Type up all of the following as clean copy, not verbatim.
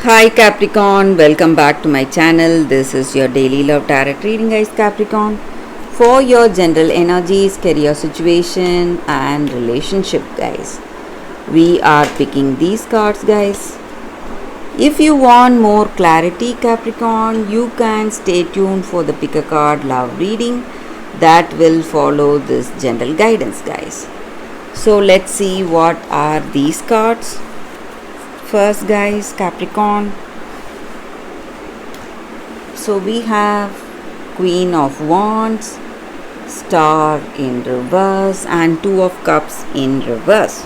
Hi Capricorn, welcome back to my channel. This is your daily love tarot reading, guys. Capricorn, for your general energies, career situation, and relationship, guys. We are picking these cards, guys. If you want more clarity, Capricorn, you can stay tuned for the pick a card love reading that will follow this general guidance, guys. So let's see what are these cards. First, guys, Capricorn. So we have Queen of Wands, Star in reverse, and Two of Cups in reverse.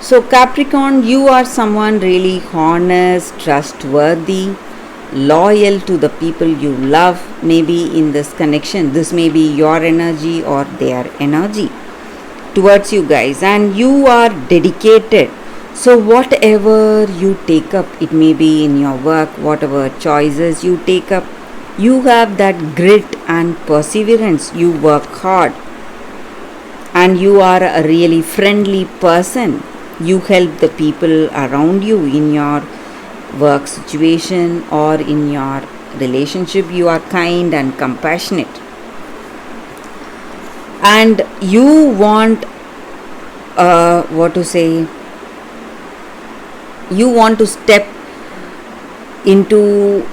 So Capricorn, you are someone really honest, trustworthy, loyal to the people you love. Maybe in this connection, this may be your energy or their energy towards you guys, and you are dedicated. So whatever you take up, it may be in your work, whatever choices you take up, you have that grit and perseverance. You work hard and you are a really friendly person. You help the people around you in your work situation or in your relationship. You are kind and compassionate, and you want what to say, you want to step into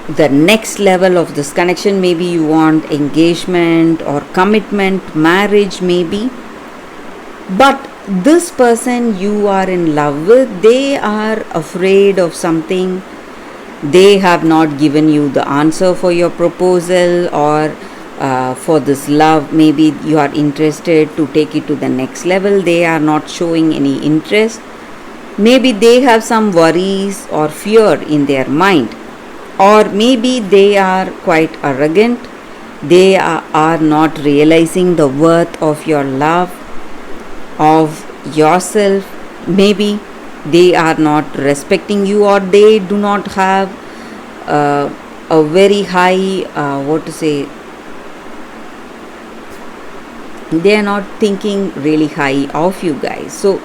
the next level of this connection. Maybe you want engagement or commitment, marriage maybe. But this person you are in love with, they are afraid of something. They have not given you the answer for your proposal or for this love. Maybe you are interested to take it to the next level. They are not showing any interest. Maybe they have some worries or fear in their mind, or maybe they are quite arrogant. They are not realizing the worth of your love, of yourself. Maybe they are not respecting you, or they do not have a very high, what to say, they are not thinking really high of you guys. So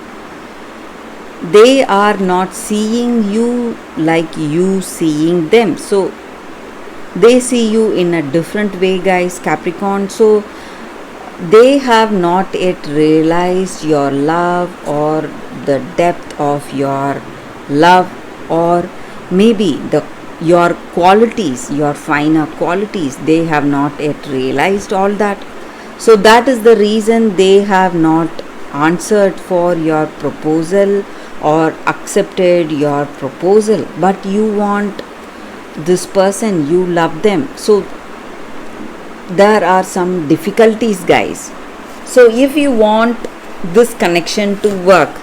they are not seeing you like you seeing them. So they see you in a different way, guys, Capricorn. So they have not yet realized your love or the depth of your love, or maybe your qualities, your finer qualities. They have not yet realized all that. So that is the reason they have not answered for your proposal or accepted your proposal. But you want this person, you love them. So there are some difficulties, guys. So if you want this connection to work,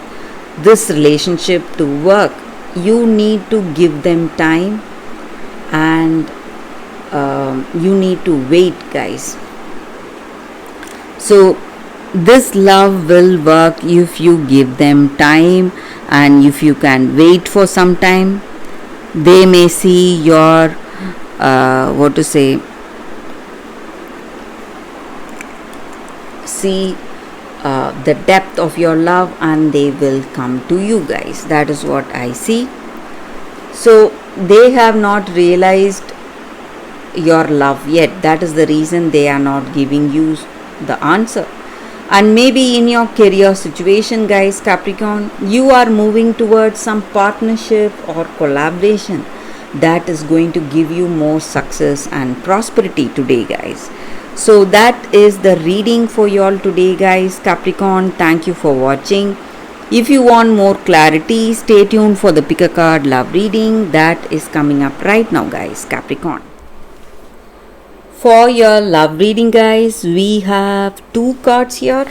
this relationship to work, you need to give them time, and you need to wait, guys. So this love will work if you give them time, and if you can wait for some time. They may see your what to say, see the depth of your love, and they will come to you, guys. That is what I see. So they have not realized your love yet. That is the reason they are not giving you the answer. And maybe in your career situation, guys, Capricorn, you are moving towards some partnership or collaboration that is going to give you more success and prosperity today, guys. So that is the reading for you all today, guys, Capricorn. Thank you for watching. If you want more clarity, stay tuned for the pick a card love reading that is coming up right now, guys, Capricorn. For your love reading, guys, we have two cards here.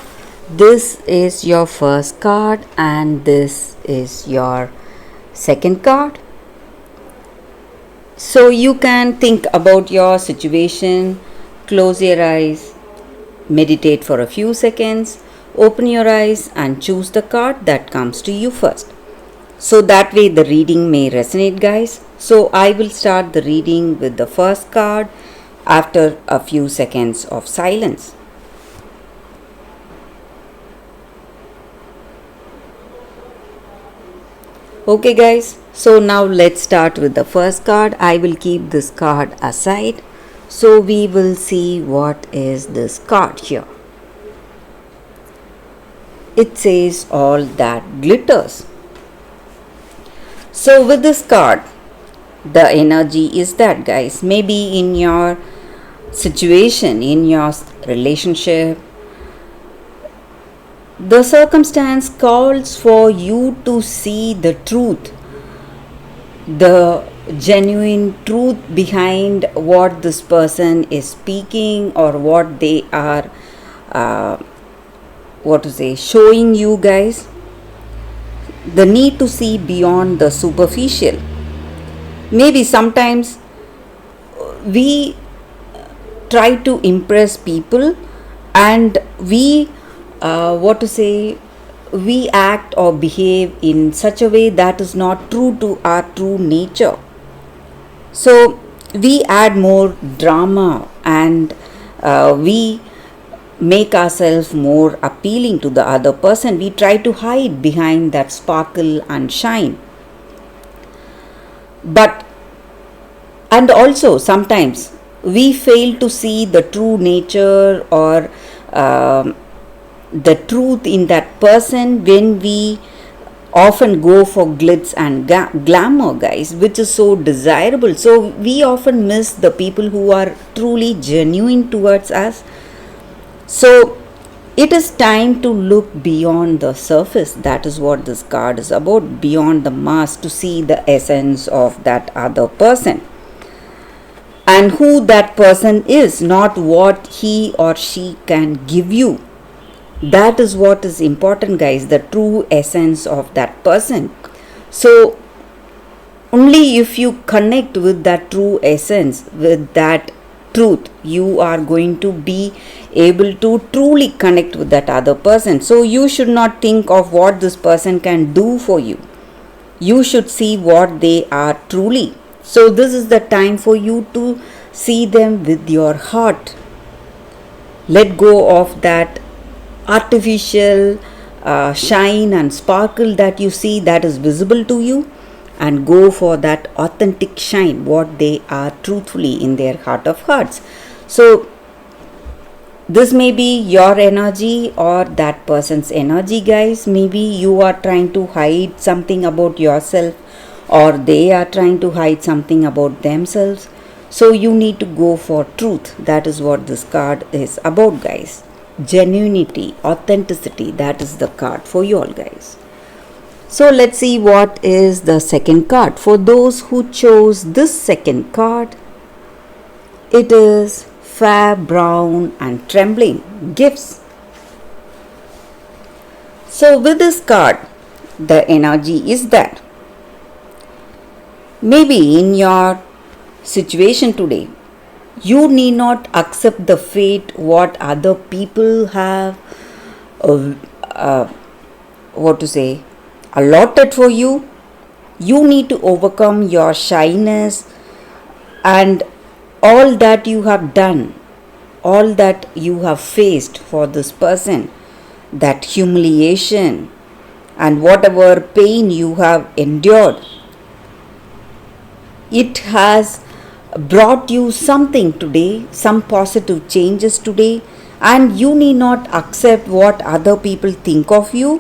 This is your first card, and this is your second card. So you can think about your situation, close your eyes, meditate for a few seconds, open your eyes, and choose the card that comes to you first. So that way the reading may resonate, guys. So I will start the reading with the first card after a few seconds of silence. Okay, guys, so now let's start with the first card. I will keep this card aside. So we will see what is this card here. It says all that glitters. So with this card, the energy is that, guys, maybe in your situation, in your relationship, the circumstance calls for you to see the truth, the genuine truth behind what this person is speaking or what they are showing you, guys. The need to see beyond the superficial. Maybe sometimes we try to impress people, and we we act or behave in such a way that is not true to our true nature. So we add more drama, and we make ourselves more appealing to the other person. We try to hide behind that sparkle and shine. But and also sometimes we fail to see the true nature or the truth in that person when we often go for glitz and glamour, guys, which is so desirable. So we often miss the people who are truly genuine towards us. So it is time to look beyond the surface. That is what this card is about, beyond the mask, to see the essence of that other person and who that person is, not what he or she can give you. That is what is important, guys, the true essence of that person. So only if you connect with that true essence, with that truth, you are going to be able to truly connect with that other person. So you should not think of what this person can do for you. You should see what they are truly. So this is the time for you to see them with your heart. Let go of that artificial shine and sparkle that you see, that is visible to you, and go for that authentic shine, what they are truthfully in their heart of hearts. So this may be your energy or that person's energy, guys. Maybe you are trying to hide something about yourself, or they are trying to hide something about themselves. So you need to go for truth. That is what this card is about, guys. Genuinity, authenticity, that is the card for you all, guys. So let's see what is the second card. For those who chose this second card, it is fair, brown and trembling, gifts. So with this card, the energy is that maybe in your situation today, you need not accept the fate what other people have allotted for you. You need to overcome your shyness and all that you have done, all that you have faced for this person, that humiliation and whatever pain you have endured. It has brought you something today, some positive changes today, and you need not accept what other people think of you,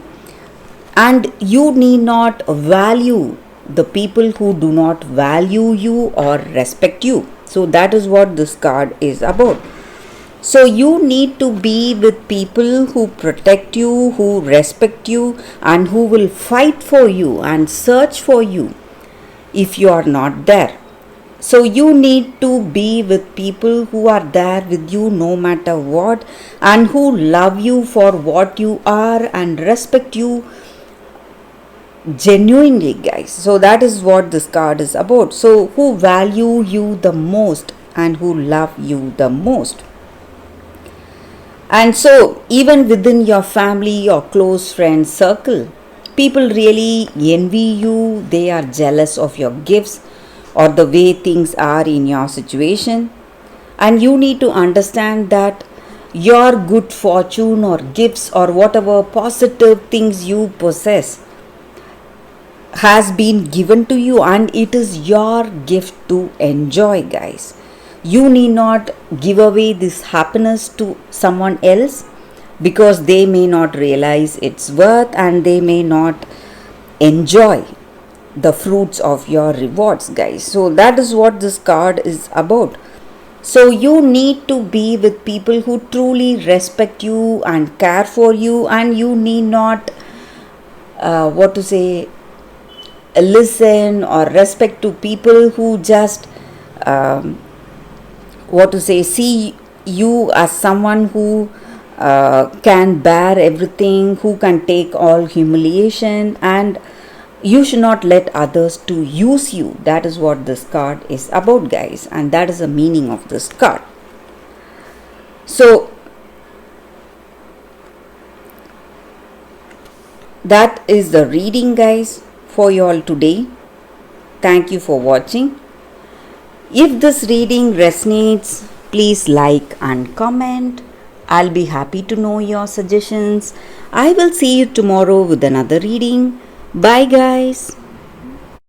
and you need not value the people who do not value you or respect you. So that is what this card is about. So you need to be with people who protect you, who respect you, and who will fight for you and search for you if you are not there. So you need to be with people who are there with you no matter what, and who love you for what you are and respect you genuinely, guys. So that is what this card is about. So who value you the most and who love you the most. And so even within your family or close friend circle, people really envy you. They are jealous of your gifts or the way things are in your situation. And you need to understand that your good fortune or gifts or whatever positive things you possess, has been given to you, and it is your gift to enjoy, guys. You need not give away this happiness to someone else, because they may not realize its worth and they may not enjoy the fruits of your rewards, guys. So that is what this card is about. So you need to be with people who truly respect you and care for you, and you need not listen or respect to people who just um, see you as someone who can bear everything, who can take all humiliation, and you should not let others to use you. That is what this card is about, guys, and that is the meaning of this card. So that is the reading, guys, for you all today. Thank you for watching. If this reading resonates, please like and comment. I'll be happy to know your suggestions. I will see you tomorrow with another reading. Bye, guys.